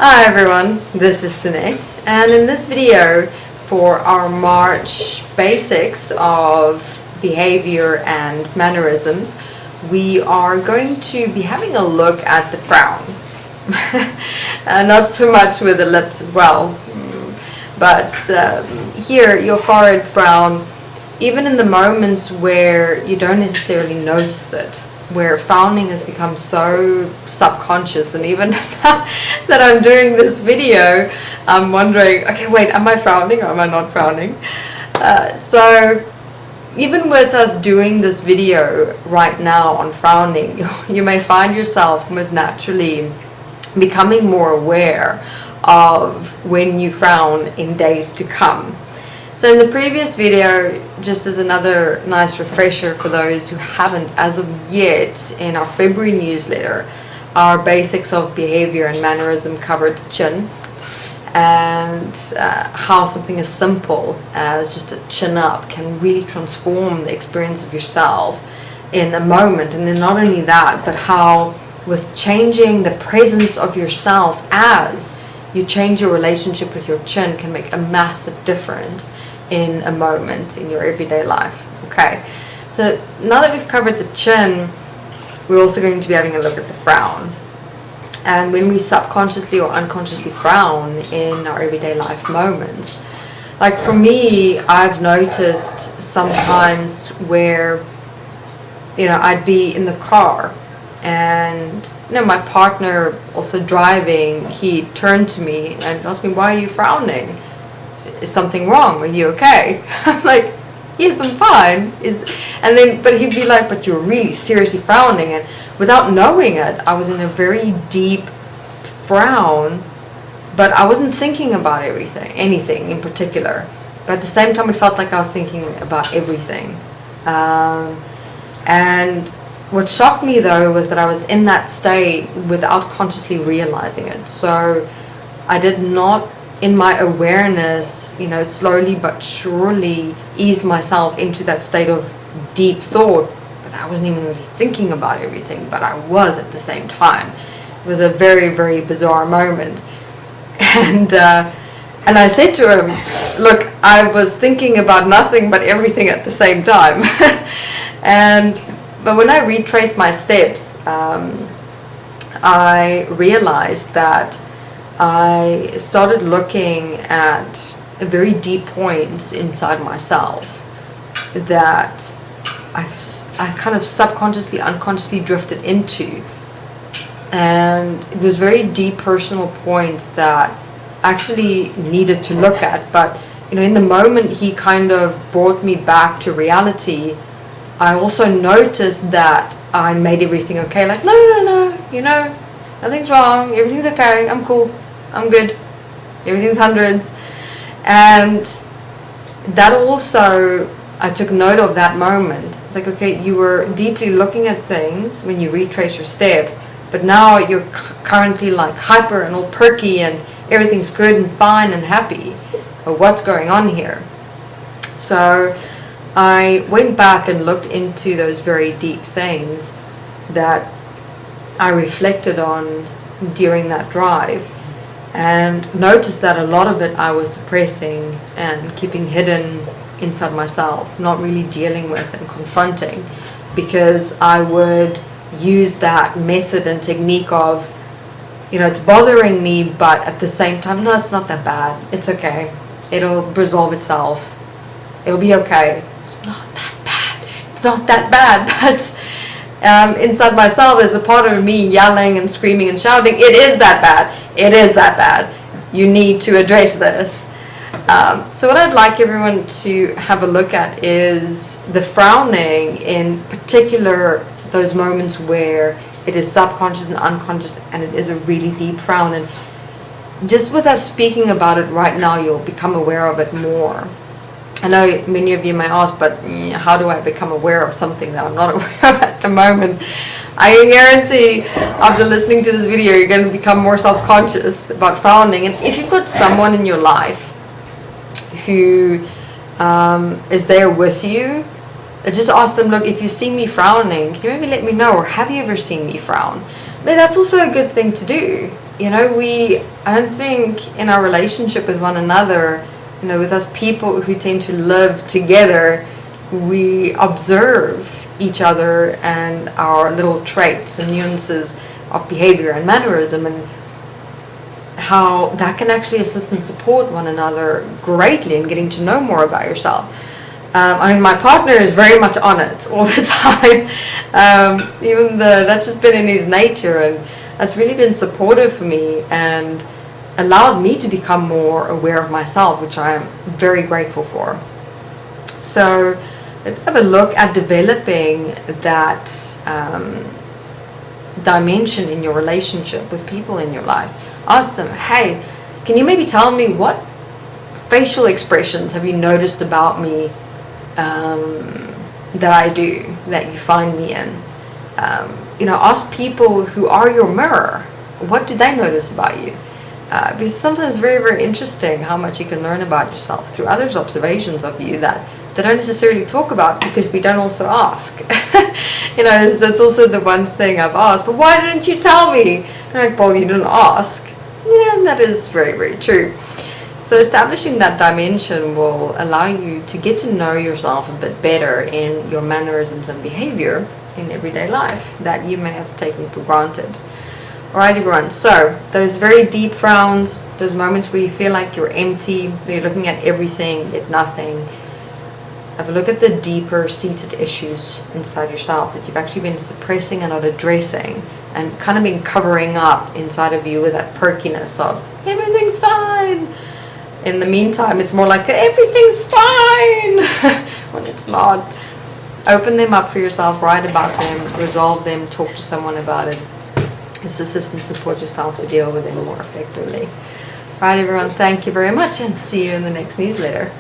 Hi everyone, this is Sunette, and in this video for our March basics of behavior and mannerisms, we are going to be having a look at the frown. Not so much with the lips as well, but here your forehead frown, even in the moments where you don't necessarily notice it, where frowning has become so subconscious, and even now that I'm doing this video, I'm wondering, okay, wait, am I frowning or am I not frowning? So even with us doing this video right now on frowning, you may find yourself most naturally becoming more aware of when you frown in days to come. So in the previous video, just as another nice refresher for those who haven't as of yet, in our February newsletter, our basics of behavior and mannerism covered the chin, and how something as simple as just a chin up can really transform the experience of yourself in a moment. And then not only that, but how with changing the presence of yourself as you change your relationship with your chin can make a massive difference in a moment in your everyday life. Okay, so now that we've covered the chin, we're also going to be having a look at the frown. And when we subconsciously or unconsciously frown in our everyday life moments, like for me, I've noticed sometimes where, you know, I'd be in the car and, you know, my partner also driving, he turned to me and asked me, "Why are you frowning? Is something wrong? Are you okay?" I'm like, "Yes, I'm fine." But he'd be like, "But you're really seriously frowning." And without knowing it, I was in a very deep frown, but I wasn't thinking about anything in particular. But at the same time, it felt like I was thinking about everything. And what shocked me though was that I was in that state without consciously realizing it. So I did not, in my awareness, you know, slowly but surely ease myself into that state of deep thought, but I wasn't even really thinking about everything, but I was at the same time. It was a very, very bizarre moment. And I said to him, "Look, I was thinking about nothing but everything at the same time." But when I retraced my steps, I realized that I started looking at very deep points inside myself that I kind of subconsciously, unconsciously drifted into. And it was very deep personal points that I actually needed to look at. But, you know, in the moment he kind of brought me back to reality, I also noticed that I made everything okay. Like, no, you know, nothing's wrong, everything's okay, I'm cool, I'm good, everything's hundreds. And that also, I took note of that moment. It's like, okay, you were deeply looking at things when you retrace your steps, but now you're currently like hyper and all perky and everything's good and fine and happy. But what's going on here? So I went back and looked into those very deep things that I reflected on during that drive, and noticed that a lot of it I was suppressing and keeping hidden inside myself, not really dealing with and confronting, because I would use that method and technique of, you know, it's bothering me, but at the same time, no, it's not that bad, it's okay, it'll resolve itself, it'll be okay. It's not that bad. It's not that bad. But inside myself, there's a part of me yelling and screaming and shouting, "It is that bad. It is that bad. You need to address this." So what I'd like everyone to have a look at is the frowning, in particular those moments where it is subconscious and unconscious, and it is a really deep frown. And just with us speaking about it right now, you'll become aware of it more. I know many of you may ask, but how do I become aware of something that I'm not aware of at the moment? I can guarantee after listening to this video, you're going to become more self-conscious about frowning. And if you've got someone in your life who is there with you, just ask them, "Look, if you see me frowning, can you maybe let me know, or have you ever seen me frown?" But that's also a good thing to do. I don't think in our relationship with one another, with us people who tend to live together, we observe each other and our little traits and nuances of behavior and mannerism, and how that can actually assist and support one another greatly in getting to know more about yourself. My partner is very much on it all the time. Even that's just been in his nature, and that's really been supportive for me and allowed me to become more aware of myself, which I am very grateful for. So let's have a look at developing that dimension in your relationship with people in your life. Ask them, hey, can you maybe tell me what facial expressions have you noticed about me that I do, that you find me in? Ask people who are your mirror, what do they notice about you? Because sometimes it's very, very interesting how much you can learn about yourself through others' observations of you that they don't necessarily talk about, because we don't also ask. That's also the one thing I've asked, but why didn't you tell me? And I'm like, well, you didn't ask. Yeah, and that is very, very true. So establishing that dimension will allow you to get to know yourself a bit better in your mannerisms and behavior in everyday life that you may have taken for granted. Alright everyone, so those very deep frowns, those moments where you feel like you're empty, you're looking at everything yet nothing, have a look at the deeper seated issues inside yourself that you've actually been suppressing and not addressing, and kind of been covering up inside of you with that perkiness of everything's fine. In the meantime, it's more like everything's fine when it's not. Open them up for yourself, write about them, resolve them, talk to someone about it. Just assist and support yourself to deal with them more effectively. Right everyone, thank you very much, and see you in the next newsletter.